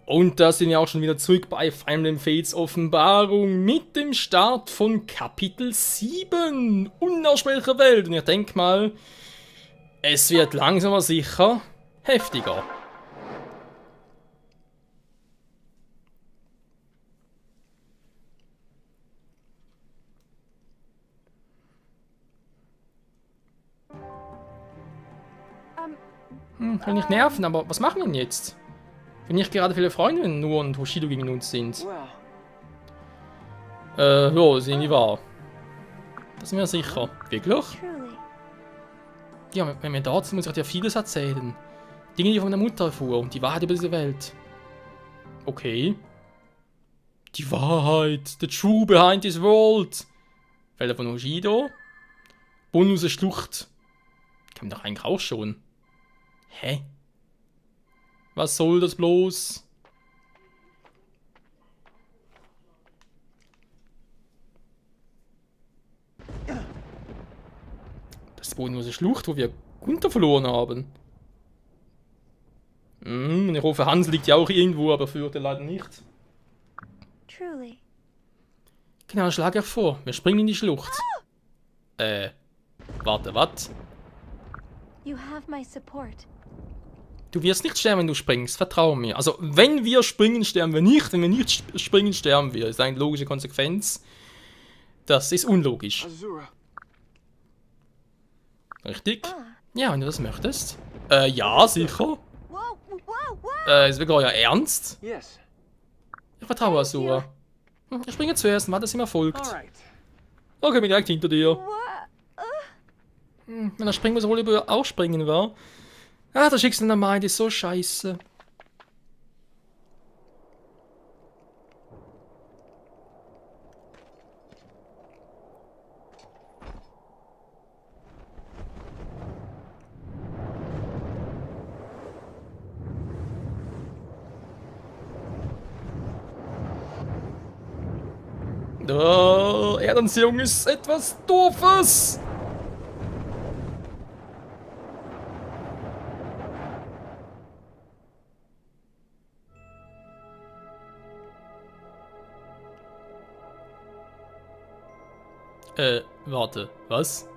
Und da sind wir auch schon wieder zurück bei Fire Emblem Fates Offenbarung mit dem Start von Kapitel 7, Unaussprechliche Welt. Und ich denke mal, es wird langsam aber sicher heftiger. Kann nicht nerven, aber was machen wir denn jetzt? Wenn nicht gerade viele Freundinnen nur und Hoshido gegen uns sind. Ja, sind die wahr. Das sind wir sicher. Wirklich? Ja, wenn wir da sind, muss ich dir vieles erzählen. Dinge, die ich von meiner Mutter erfuhr und die Wahrheit über diese Welt. Okay. Die Wahrheit. The true behind this world. Felder von Hoshido. Bonus Schlucht. Kann man doch eigentlich auch schon. Hä? Was soll das bloß? Das ist bodenlose Schlucht, wo wir Gunther verloren haben. Ich hoffe, Hans liegt ja auch irgendwo, aber führt er leider nicht. Truly. Genau, schlag er vor. Wir springen in die Schlucht. Warte, was? You have my support. Du wirst nicht sterben, wenn du springst, vertrau mir. Also, wenn wir springen, sterben wir nicht. Wenn wir nicht springen, sterben wir. Das ist eine logische Konsequenz. Das ist unlogisch. Richtig? Ja, wenn du das möchtest. Ja, sicher. Ist wirklich euer Ernst? Ich vertraue Asura. Ich springe zuerst und warte, dass ihm erfolgt. Okay, bin direkt hinter dir. Wenn er springen muss, wohl lieber auch springen, war. Ah, das Schicksal der Mind ist so scheiße. Erdanziehung ist etwas Doofes. Warte, was?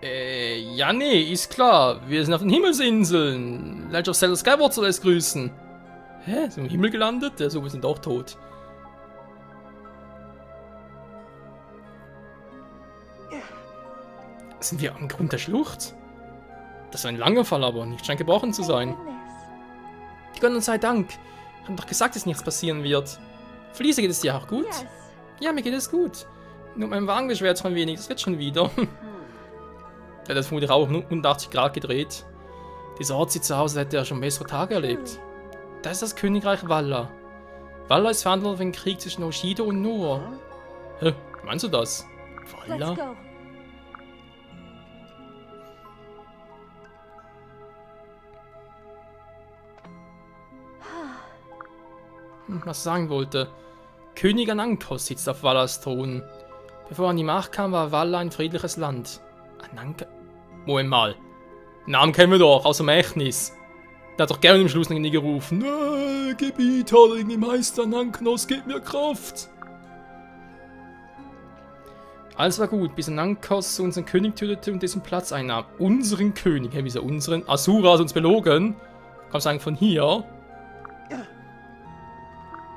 Ja, nee, ist klar. Wir sind auf den Himmelsinseln. Legend of Zelda Skyward soll es grüßen. Hä? Sind wir im Himmel gelandet? Ja, so, wir sind auch tot. Sind wir am Grund der Schlucht? Das ist ein langer Fall, aber nicht scheint gebrochen zu sein. Gott sei Dank. Ich habe doch gesagt, dass nichts passieren wird. Felice, geht es dir auch gut? Yes. Ja, mir geht es gut. Nur mein Wagen beschwert sich ein wenig, das wird schon wieder. Ja, das vermutlich auch 180 Grad gedreht. Dieser Ort sieht so aus, als hätte er schon bessere Tage erlebt. Das ist das Königreich Valla. Valla ist verhandelt für den Krieg zwischen Hoshido und Nohr. Hä? Wie meinst du das? Let's Valla? go. Was ich sagen wollte. König Anankos sitzt auf Vallas Thron. Bevor er an die Macht kam, war Valla ein friedliches Land. Ananka... Moment mal. Namen kennen wir doch, aus dem Ächtnis. Der hat doch gerne im Schluss nie gerufen. Gebieterin Meister Anankos, gib mir Kraft. Alles war gut, bis Anankos unseren König tötete und dessen Platz einnahm. Unseren König? Hä, wieso unseren? Asura hat uns belogen. Kann sagen von hier.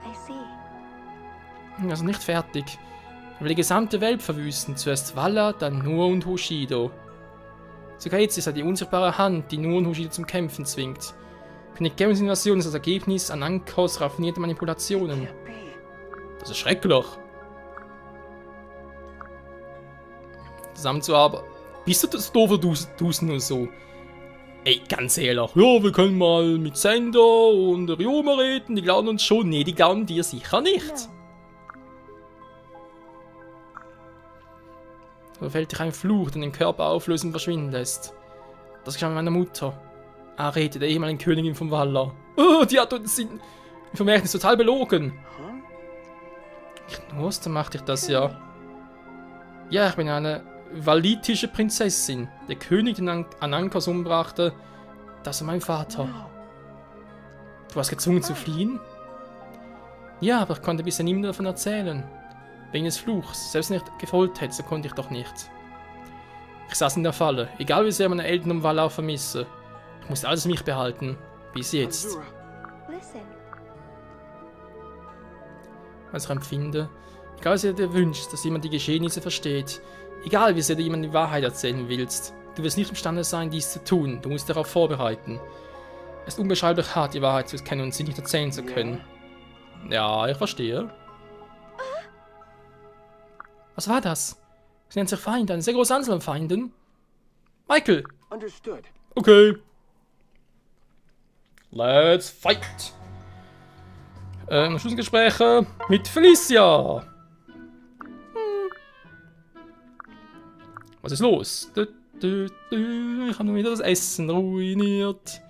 I see. Also nicht fertig. Er will die gesamte Welt verwüsten. Zuerst Valla, dann Nohr und Hoshido. Sogar jetzt ist er die unsichtbare Hand, die Nohr und Hoshido zum Kämpfen zwingt. König Gerons Invasion ist das Ergebnis Anankos raffinierte Manipulationen. Das ist schrecklich. Zusammenzuarbeiten. Bist du das doof oder tust nur so? Ey, ganz ehrlich. Ja, wir können mal mit Sender und Ryoma reden. Die glauben uns schon. Nee, die glauben dir sicher nicht. So fällt dich ein Fluch, der den Körper auflöst und verschwinden lässt. Das geschah mit meiner Mutter. Arete, der ehemaligen Königin von Valla. Oh, die hat uns im Vermächtnis total belogen. Knurst, dann machte ich das ja. Ja, ich bin eine valitische Prinzessin. Der König, den Anankas umbrachte, das ist mein Vater. Du warst gezwungen zu fliehen? Ja, aber ich konnte bisher niemandem davon erzählen. Wegen des Fluchs. Selbst wenn ich gefolgt hätte, so konnte ich doch nicht. Ich saß in der Falle. Egal wie sehr meine Eltern um Valar vermisse. Ich musste alles für mich behalten. Bis jetzt. Listen. Was ich empfinde. Egal wie sehr du dir wünschst, dass jemand die Geschehnisse versteht. Egal wie sehr du jemandem die Wahrheit erzählen willst. Du wirst nicht imstande sein, dies zu tun. Du musst darauf vorbereiten. Es ist unbeschreiblich hart, die Wahrheit zu kennen und sie nicht erzählen zu können. Ja, ich verstehe. Was war das? Sie nennt sich Feinde, eine sehr große Anzahl an Feinden. Michael! Understood. Okay. Let's fight! Schlussgespräche mit Felicia! Was ist los? Ich habe nur wieder das Essen ruiniert.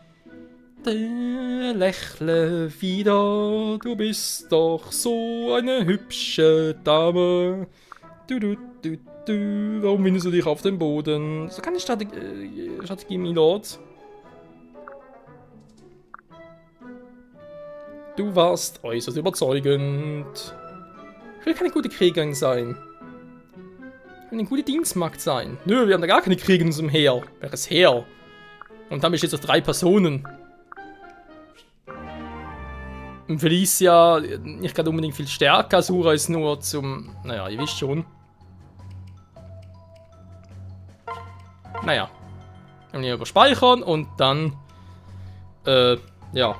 Lächle wieder, du bist doch so eine hübsche Dame. Warum windest du dich auf den Boden? So keine Strategie, Milord. Du warst äußerst überzeugend. Ich will keine gute Kriegerin sein. Ich will eine gute Dienstmagd sein. Nö, wir haben da gar keine Kriege in unserem Heer. Welches Heer? Und dann besteht es aus 3 Personen. Und Felicia nicht gerade unbedingt viel stärker. Asura ist nur zum... Naja, ihr wisst schon. Naja. Dann hier überspeichern und dann... ja.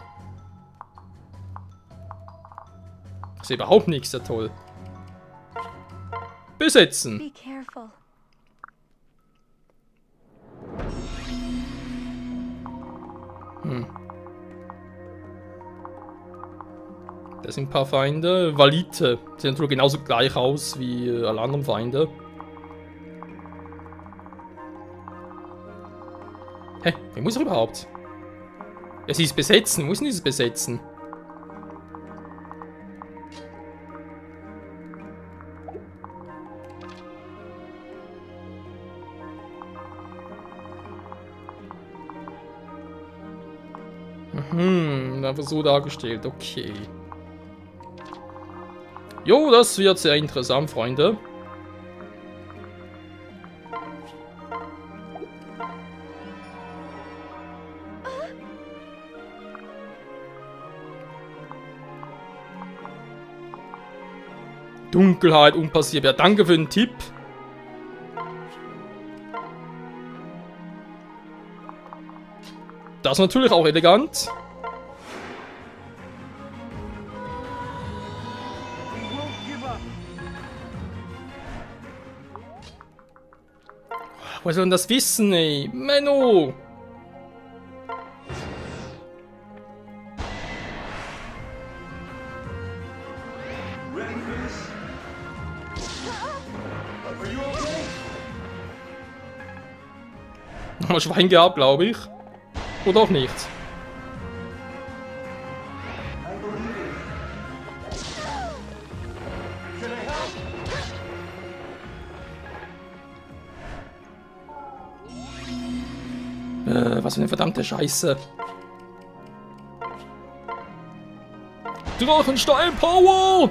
Ich sehe überhaupt nichts, ja toll. Besetzen. Be careful. Das sind ein paar Feinde. Valite. Sehen natürlich genauso gleich aus wie alle anderen Feinde. Hä? Wer muss er überhaupt? Es ist besetzen. Wo ist denn dieses Besetzen? Einfach so dargestellt. Okay. Jo, das wird sehr interessant, Freunde. Dunkelheit, unpassierbar. Danke für den Tipp. Das ist natürlich auch elegant. Woher soll denn das wissen, ey? Menno! Haben wir Schwein gehabt, glaube ich. Oder auch nicht. Was für eine verdammte Scheiße. Drachenstein Power!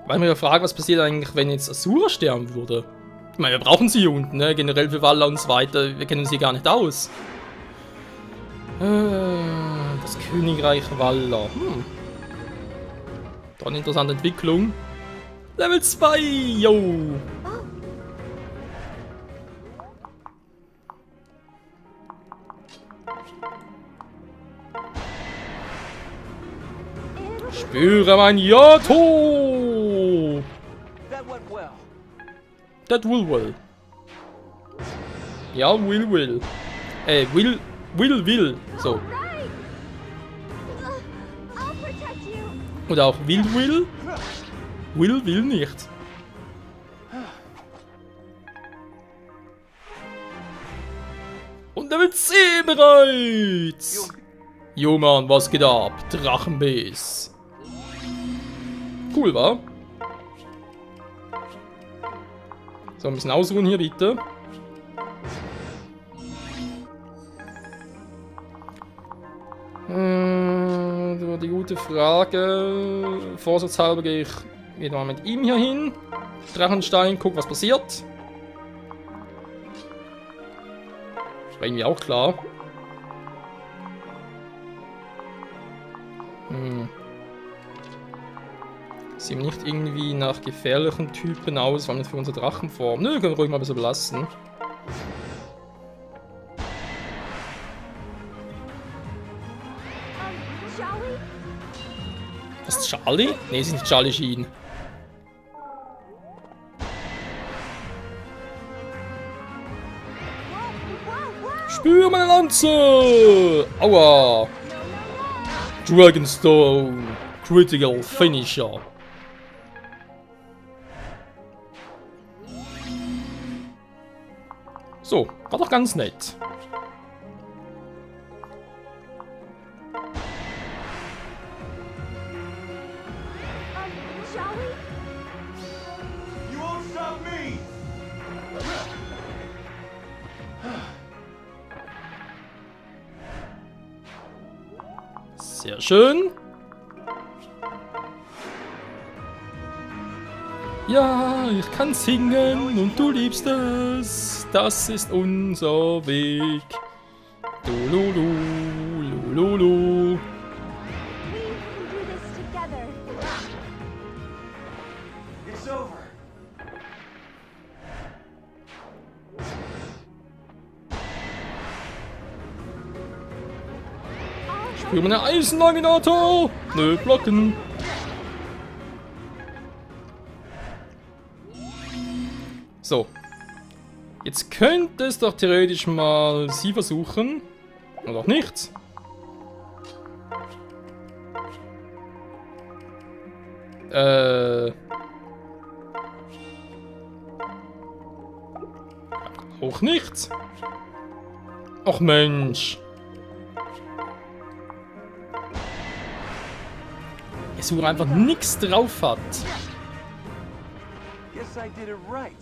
Weil ich mir frage, was passiert eigentlich, wenn jetzt Asura sterben würde? Ich meine, wir brauchen sie hier unten, ne? Generell für Valar und so weiter. Wir kennen sie gar nicht aus. Das Königreich Valar. Da eine interessante Entwicklung. Level 2, yo! Spüre mein Yato! That will well. Ja, will. Will. So. Oder auch will. Will nicht. Und Level 10 bereits! Jo Mann, was geht ab? Drachenbiss. Cool, wa? So, ein bisschen ausruhen hier, bitte. Die gute Frage. Vorsatzhalber gehe ich wieder mal mit ihm hier hin. Drachenstein, guck, was passiert. War irgendwie auch klar. Sieht nicht irgendwie nach gefährlichen Typen aus, vor allem für unsere Drachenform. Nö, können wir ruhig mal ein bisschen belassen. Charlie? Was ist Charlie? Ne, es ist nicht Charlie Sheen. Spür meine Lanze! Aua! Dragonstone! Critical Finisher! So, war doch ganz nett. Charlie? You won't stop me! Sehr schön. Ja, ich kann singen und du liebst es. Das ist unser Weg. Lululu, lululu. We can do this together. It's over. Spür meine Eisenlaminator. Nö, blocken. So. Jetzt könnte es doch theoretisch mal sie versuchen. Oder auch nicht. Auch nicht. Ach Mensch. Es wo einfach nichts drauf hat. Guess I did it right.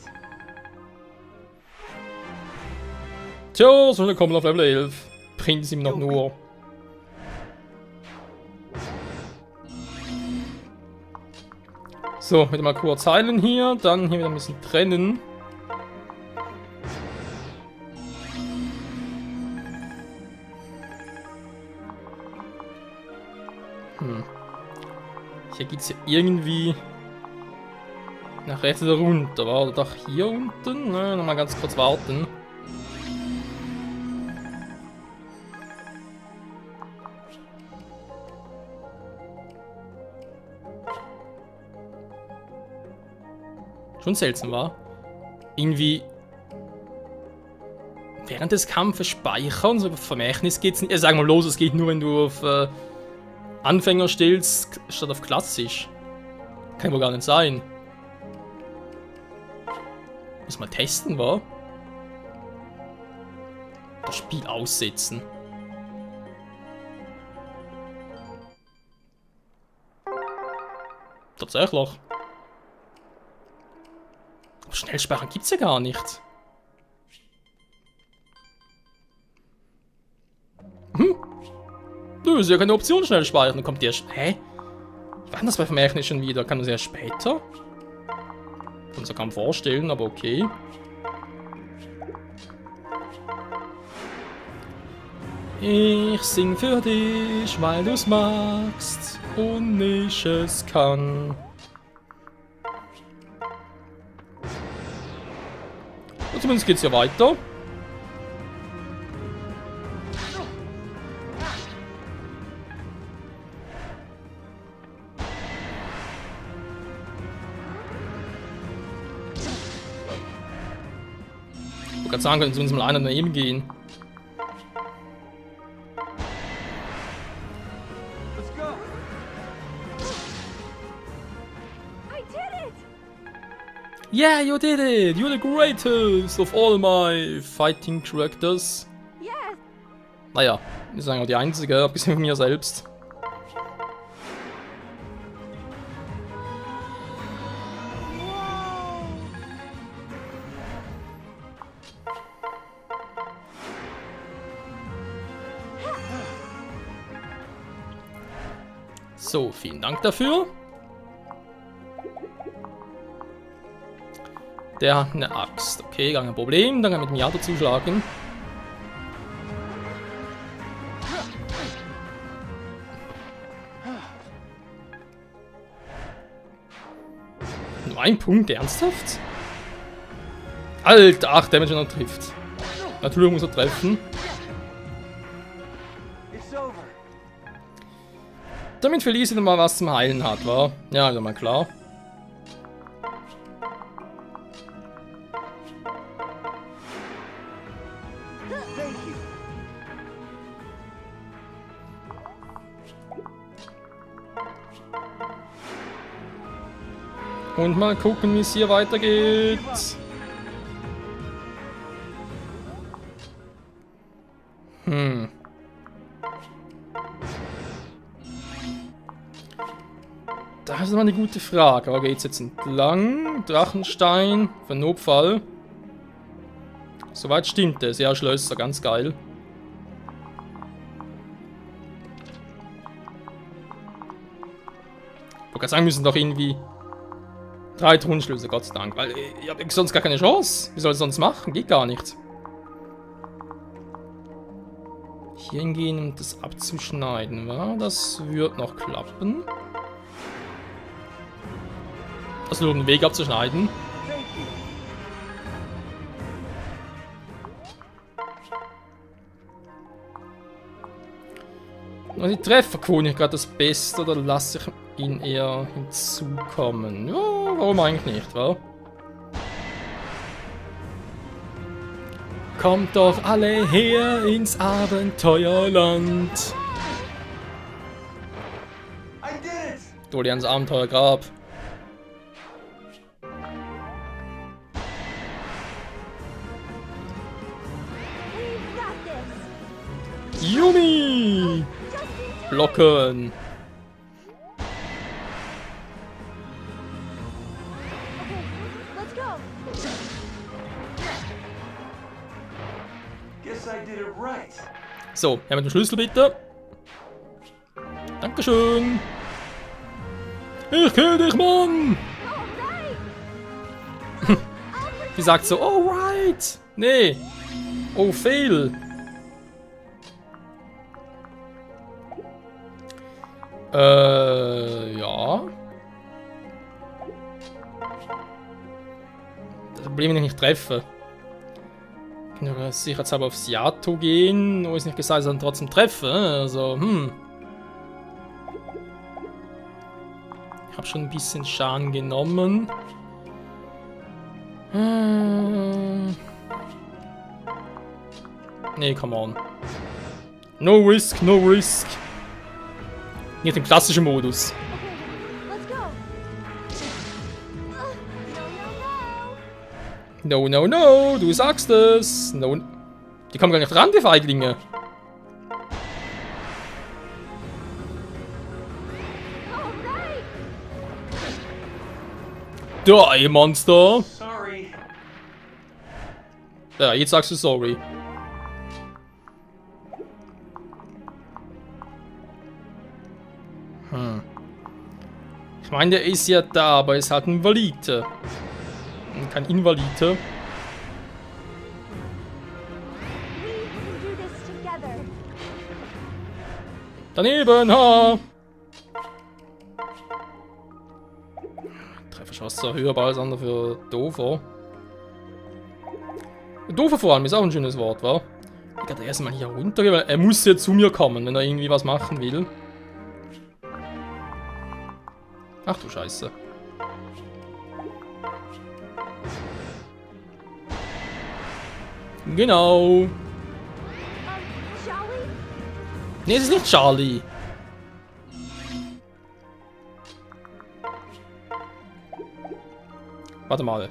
Tja, so schnell kommen wir auf Level 11. Bringt es ihm noch nur. So, wieder mal kurz heilen hier. Dann hier wieder ein bisschen trennen. Hier geht's ja irgendwie nach rechts oder runter. War oder doch hier unten? Ne, nochmal ganz kurz warten. Schon seltsam war. Irgendwie während des Kampfes speichern, so über Vermächtnis geht's nicht. Sag mal los, es geht nur, wenn du auf Anfänger stellst, statt auf klassisch. Kann wohl gar nicht sein. Muss mal testen, wa? Das Spiel aussetzen. Tatsächlich. Aber Schnellspeichern gibt's ja gar nicht. Nö, ist ja keine Option schnell speichern. Dann kommt die erst. Hä? Wann das bei Vermächtnis schon wieder? Kann das erst später? Kann uns ja kaum vorstellen, aber okay. Ich sing für dich, weil du's magst und ich es kann. Und zumindest geht's ja weiter. Ich wollte gerade sagen, können Sie uns mal einer daneben gehen. Let's go. I did it! Yeah, you did it! You're the greatest of all my fighting characters. Naja, das ist eigentlich auch die einzige, abgesehen von mir selbst. So, vielen Dank dafür. Der hat eine Axt. Okay, gar kein Problem. Dann kann er mit dem Jato zuschlagen. Nur ein Punkt, ernsthaft? Alter, 8 Damage, wenn er trifft. Natürlich muss er treffen. It's over. Damit Felice dann mal was zum Heilen hat, wa? Ja, also mal klar. Thank you. Und mal gucken, wie es hier weitergeht. Das ist mal eine gute Frage. Aber geht's jetzt entlang? Drachenstein, für Notfall. Soweit stimmt es. Ja, Schlösser, ganz geil. Ich wollte gerade sagen, müssen doch irgendwie 3 Tonschlüsse, Gott sei Dank. Weil ich habe sonst gar keine Chance. Wie soll ich sonst machen? Geht gar nicht. Hier hingehen, um das abzuschneiden, wa? Das wird noch klappen. Also nur den Weg abzuschneiden. Thank you. Und die Trefferquote gerade das Beste, oder lasse ich ihn eher hinzukommen? Ja, warum eigentlich nicht, wa? Kommt doch alle her ins Abenteuerland. I did it! Dolians Abenteuergrab. We've got this. Yumi! Blocken. Okay, let's go. Guess I did it right. So, ja, mit dem Schlüssel bitte. Dankeschön. Ich kill dich, Mann! Alright. Die sagt so, alright! Nee. Oh, fail. Ja. Das Problem, wenn ich nicht treffe. Ich kann ja sicherheitshalber aufs Yato gehen, nur ist nicht gesagt, dass ich dann trotzdem treffe. Also, Ich habe schon ein bisschen Schaden genommen. Nee, come on. No risk, no risk. Nicht im klassischen Modus. Okay, let's go. No, No, no, no. no, no, du sagst es. No. Die kommen gar nicht ran, die Feiglinge. Alright. Der Monster. Sorry. Ja, jetzt sagst du sorry. Ich meine, der ist ja da, aber ist halt ein Valite. Und kein Invalide. We can do this together. Daneben, ha! Trefferschoss höher bei als andere für Dofer. Dofer vor allem ist auch ein schönes Wort, wa? Ich kann erstmal hier runtergehen, weil er muss jetzt zu mir kommen, wenn er irgendwie was machen will. Ach du Scheiße. Genau. Shall we? Nee, es ist nicht Charlie. Warte mal.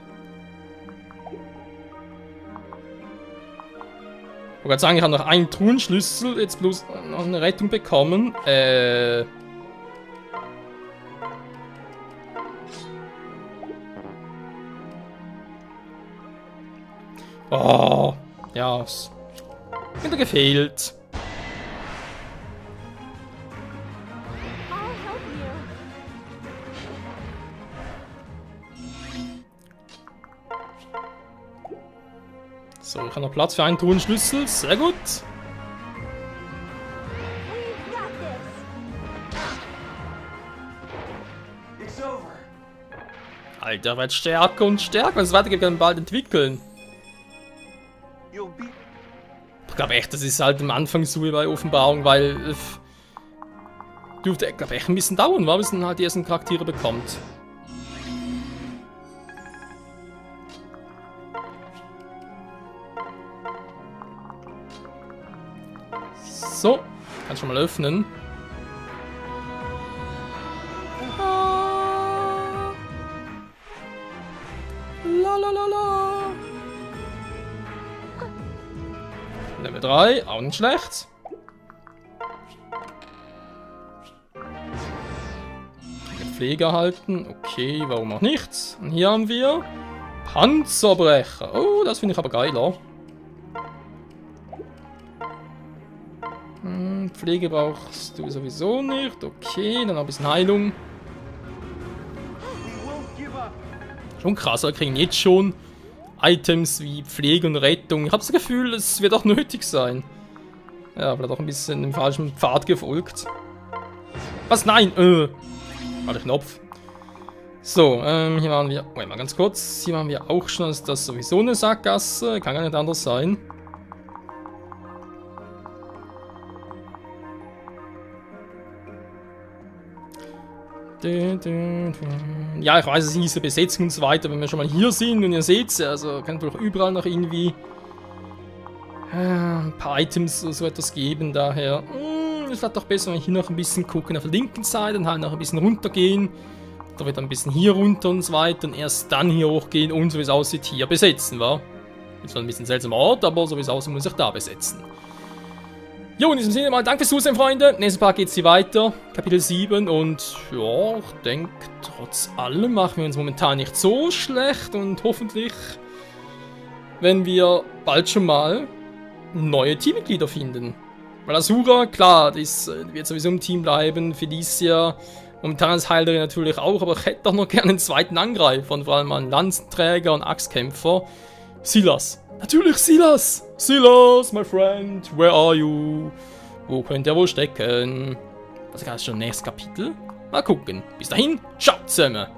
wollte gerade sagen, ich habe noch einen Truhenschlüssel, jetzt bloß noch eine Rettung bekommen. Oh, ja, es wieder gefehlt. I'll help you. So, ich habe noch Platz für einen Truhenschlüssel, sehr gut. We've got this. It's over. Alter, er wird stärker und stärker. Das weitergeht, kann bald entwickeln. You'll be. Ich glaube echt, das ist halt am Anfang so wie bei Offenbarung, weil dürfte, glaube echt ein bisschen dauern, weil bis man halt die ersten Charaktere bekommt. So, kann schon mal öffnen. La la la la. Level 3, auch nicht schlecht. Mit Pflege erhalten, okay, warum auch nicht. Und hier haben wir Panzerbrecher. Oh, das finde ich aber geiler. Pflege brauchst du sowieso nicht. Okay, dann noch ein bisschen Heilung. We won't give up. Schon krass, wir kriegen jetzt schon Items wie Pflege und Rettung. Ich habe das Gefühl, es wird auch nötig sein. Ja, vielleicht auch ein bisschen dem falschen Pfad gefolgt. Was? Nein! Warte, Knopf. So, hier waren wir... Wait mal ganz kurz. Hier waren wir auch schon. Ist das sowieso eine Sackgasse? Kann gar nicht anders sein. Ja, ich weiß, es hieß Besetzung und so weiter, wenn wir schon mal hier sind und ihr seht es, also kann natürlich überall noch irgendwie ein paar Items oder so etwas geben, daher es wird doch besser, wenn wir hier noch ein bisschen gucken auf der linken Seite und halt noch ein bisschen runtergehen, da wird ein bisschen hier runter und so weiter und erst dann hier hochgehen und so wie es aussieht hier besetzen, wa? Ist zwar ein bisschen ein seltsamer Ort, aber so wie es aussieht, muss ich da besetzen. Jo, in diesem Sinne mal, danke fürs Zusehen, Freunde. Nächsten Part geht's hier weiter. Kapitel 7 und ja, ich denke, trotz allem machen wir uns momentan nicht so schlecht und hoffentlich werden wir bald schon mal neue Teammitglieder finden. Weil Asura, klar, das wird sowieso im Team bleiben, Felicia, momentan als Heilerin natürlich auch, aber ich hätte doch noch gerne einen zweiten Angreifer und vor allem einen Lanzenträger und Axtkämpfer. Silas. Natürlich Silas! Silas, my friend, where are you? Wo könnt ihr wohl stecken? Das ist schon nächstes Kapitel. Mal gucken. Bis dahin, ciao zusammen!